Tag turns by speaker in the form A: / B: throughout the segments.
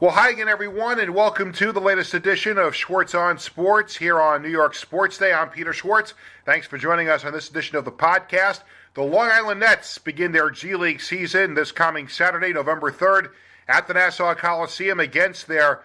A: Well, hi again, everyone, and welcome to the latest edition of Schwartz on Sports here on New York Sports Day. I'm Peter Schwartz. Thanks for joining us on this edition of the podcast. The Long Island Nets begin their G League season this coming Saturday, November 3rd, at the Nassau Coliseum against their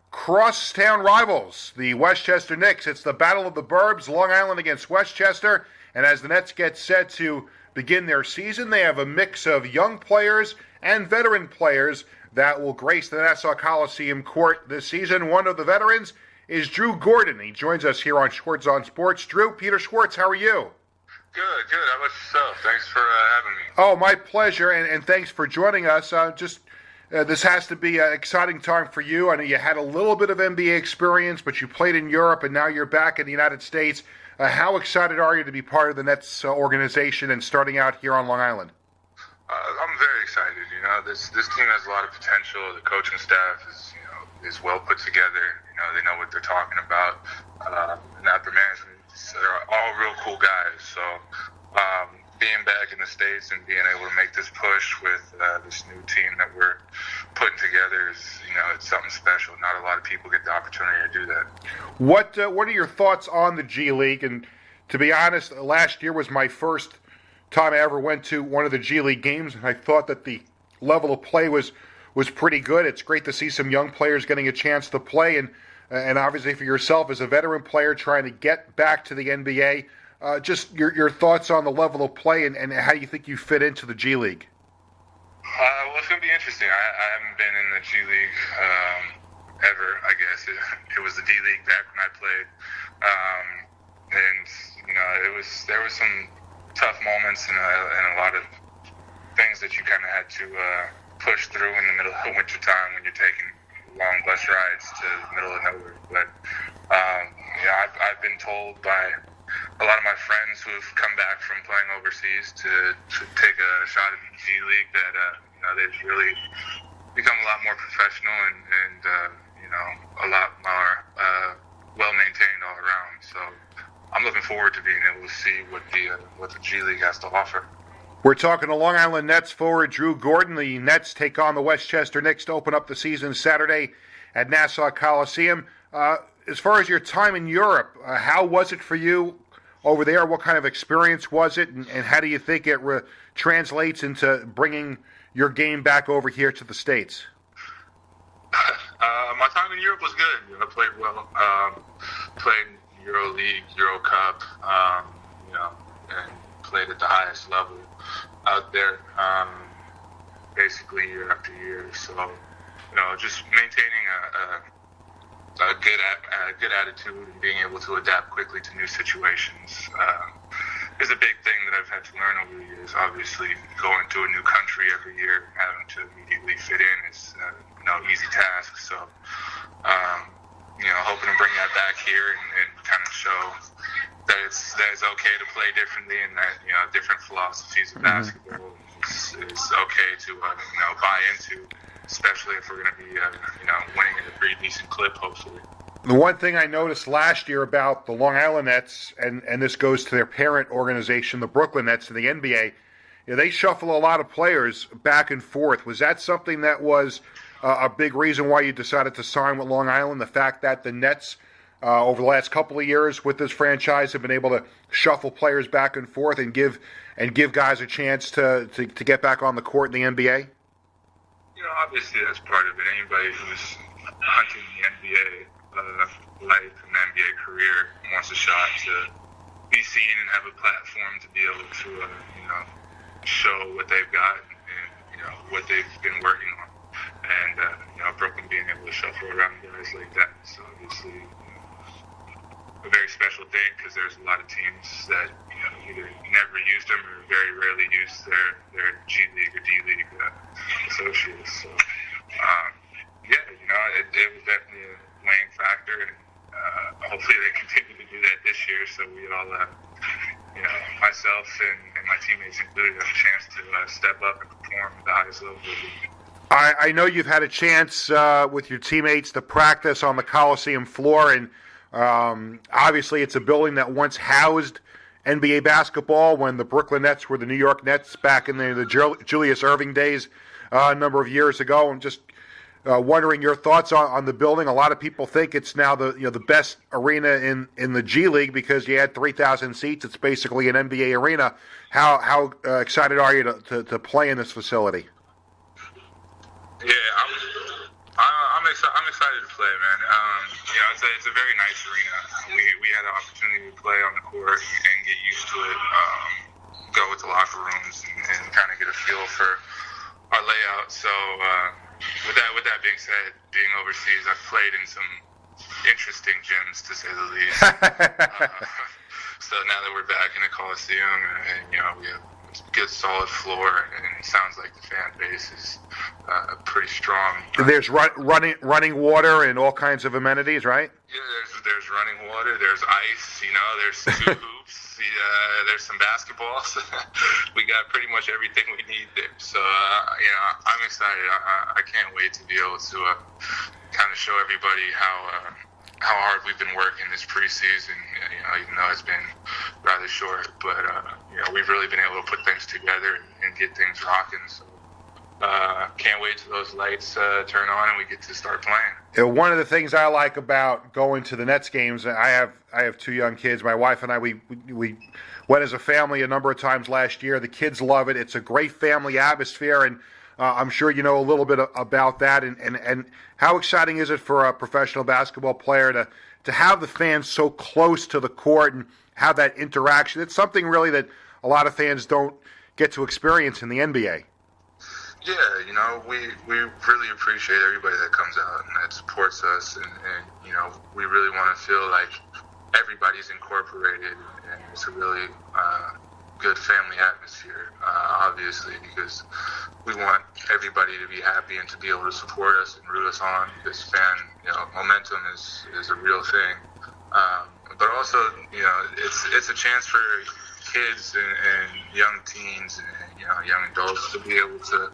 A: crosstown rivals, the Westchester Knicks. It's the Battle of the Burbs, Long Island against Westchester, and as the Nets get set to begin their season, they have a mix of young players and veteran players that will grace the Nassau Coliseum court this season. One of the veterans is Drew Gordon. He joins us here on Schwartz on Sports. Drew, Peter Schwartz, how are you?
B: Good. How about yourself? Thanks for having me.
A: Oh, my pleasure, and thanks for joining us. This has to be an exciting time for you. I know you had a little bit of NBA experience, but you played in Europe, and now you're back in the United States. How excited are you to be part of the Nets organization and starting out here on Long Island?
B: I'm very excited. This team has a lot of potential. The coaching staff is well put together. They know what they're talking about. And upper management, they're all real cool guys. So being back in the States and being able to make this push with this new team that we're putting together is, it's something special. Not a lot of people get the opportunity to do that.
A: What are your thoughts on the G League? And to be honest, last year was my first time I ever went to one of the G League games, and I thought that the level of play was pretty good. It's great to see some young players getting a chance to play, and obviously for yourself as a veteran player trying to get back to the NBA, just your thoughts on the level of play and how you think you fit into the G League.
B: Well, it's going to be interesting. I haven't been in the G League ever, I guess. It was the D League back when I played. There was some tough moments and a lot of things that you kind of had to push through in the middle of winter time when you're taking long bus rides to the middle of nowhere. But I've been told by a lot of my friends who have come back from playing overseas to take a shot at the G League that they've really become a lot more professional and a lot more well maintained all around. So I'm looking forward to being able to see what the G League has to offer.
A: We're talking to Long Island Nets forward Drew Gordon. The Nets take on the Westchester Knicks to open up the season Saturday at Nassau Coliseum. As far as your time in Europe, how was it for you over there? What kind of experience was it, and how do you think it translates into bringing your game back over here to the States?
B: My time in Europe was good. I played well. Played Euro League, Euro Cup, and played at the highest level out there, basically year after year. So, just maintaining a good attitude and being able to adapt quickly to new situations is a big thing that I've had to learn over the years. Obviously, going to a new country every year, having to immediately fit in is no easy task. So, hoping to bring that back here and kind of show that it's okay to play differently and that different philosophies of basketball is okay to buy into, especially if we're going to be winning at a pretty decent clip, hopefully.
A: The one thing I noticed last year about the Long Island Nets, and this goes to their parent organization, the Brooklyn Nets in the NBA, they shuffle a lot of players back and forth. Was that something that was a big reason why you decided to sign with Long Island? The fact that the Nets, over the last couple of years with this franchise, have been able to shuffle players back and forth and give guys a chance to get back on the court in the NBA?
B: Obviously that's part of it. Anybody who's hunting the NBA life and the NBA career wants a shot to be seen and have a platform to be able to show what they've got and what they've been working on. And Brooklyn being able to shuffle around guys like that is obviously a very special thing, because there's a lot of teams that either never used them or very rarely used their G League or D League associates. So it was definitely a weighing factor, and hopefully they continue to do that this year, so we all myself and my teammates included have a chance to step up and perform at the highest level.
A: I know you've had a chance with your teammates to practice on the Coliseum floor, and obviously it's a building that once housed NBA basketball when the Brooklyn Nets were the New York Nets back in the Julius Erving days a number of years ago. And just wondering your thoughts on the building. A lot of people think it's now the best arena in the G League because you had 3,000 seats. It's basically an NBA arena. How excited are you to play in this facility?
B: Yeah, I'm excited to play, man. It's a very nice arena. We had an opportunity to play on the court and get used to it, go with the locker rooms and kind of get a feel for our layout. So with that being said, being overseas, I've played in some interesting gyms, to say the least. So now that we're back in the Coliseum, and we have a good solid floor, and it sounds like the fan base is pretty strong.
A: There's running water and all kinds of amenities, right?
B: Yeah, there's running water. There's ice. There's two hoops. There's some basketballs. We got pretty much everything we need there. So I'm excited. I can't wait to be able to kind of show everybody how hard we've been working this preseason. Even though it's been rather short, but we've really been able to put things together and get things rocking. So can't wait till those lights turn on and we get to start playing.
A: One of the things I like about going to the Nets games, I have two young kids. My wife and I, we went as a family a number of times last year. The kids love it. It's a great family atmosphere, and I'm sure you know a little bit about that. And how exciting is it for a professional basketball player to have the fans so close to the court and have that interaction? It's something really that a lot of fans don't get to experience in the NBA.
B: Yeah, we really appreciate everybody that comes out and that supports us, and we really want to feel like everybody's incorporated, and it's a really good family atmosphere, obviously, because we want everybody to be happy and to be able to support us and root us on, because momentum is a real thing. But also, it's a chance for kids and young teens and young adults to be able to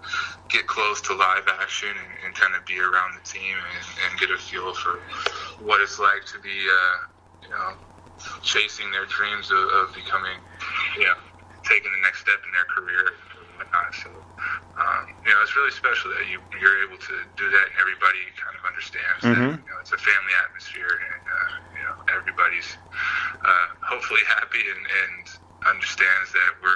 B: get close to live action and kind of be around the team and get a feel for what it's like to be chasing their dreams of becoming taking the next step in their career and whatnot. So it's really special that you're able to do that, and everybody kind of understands that it's a family atmosphere, and everybody's hopefully happy and understands that we're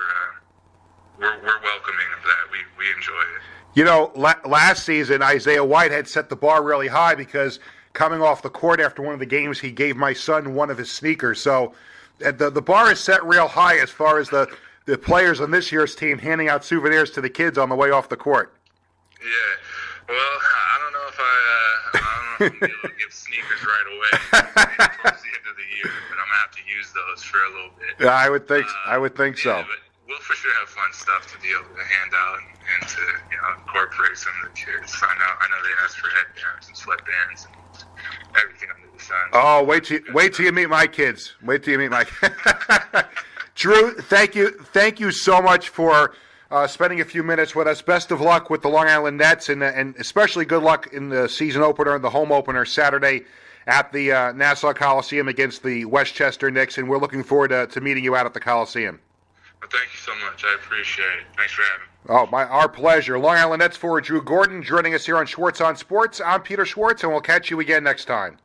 B: welcoming of that. We enjoy it.
A: Last season, Isaiah White had set the bar really high because coming off the court after one of the games, he gave my son one of his sneakers. So the bar is set real high as far as the players on this year's team handing out souvenirs to the kids on the way off the court.
B: Yeah. Well, I don't know if I'm going to be able to give sneakers right away towards the end of the year, but I'm going to have to use those for a little bit.
A: Yeah, I would think so.
B: But we'll for sure have fun stuff to be able to hand out and to incorporate some of the kids. I know they ask for headbands and sweatbands and everything under the sun.
A: Oh, wait till you meet my kids. Drew, thank you so much for spending a few minutes with us. Best of luck with the Long Island Nets, and especially good luck in the season opener and the home opener Saturday at the Nassau Coliseum against the Westchester Knicks, and we're looking forward to meeting you out at the Coliseum.
B: Well, thank you so much. I appreciate it. Thanks for having me.
A: Our pleasure. Long Island Nets forward Drew Gordon joining us here on Schwartz on Sports. I'm Peter Schwartz, and we'll catch you again next time.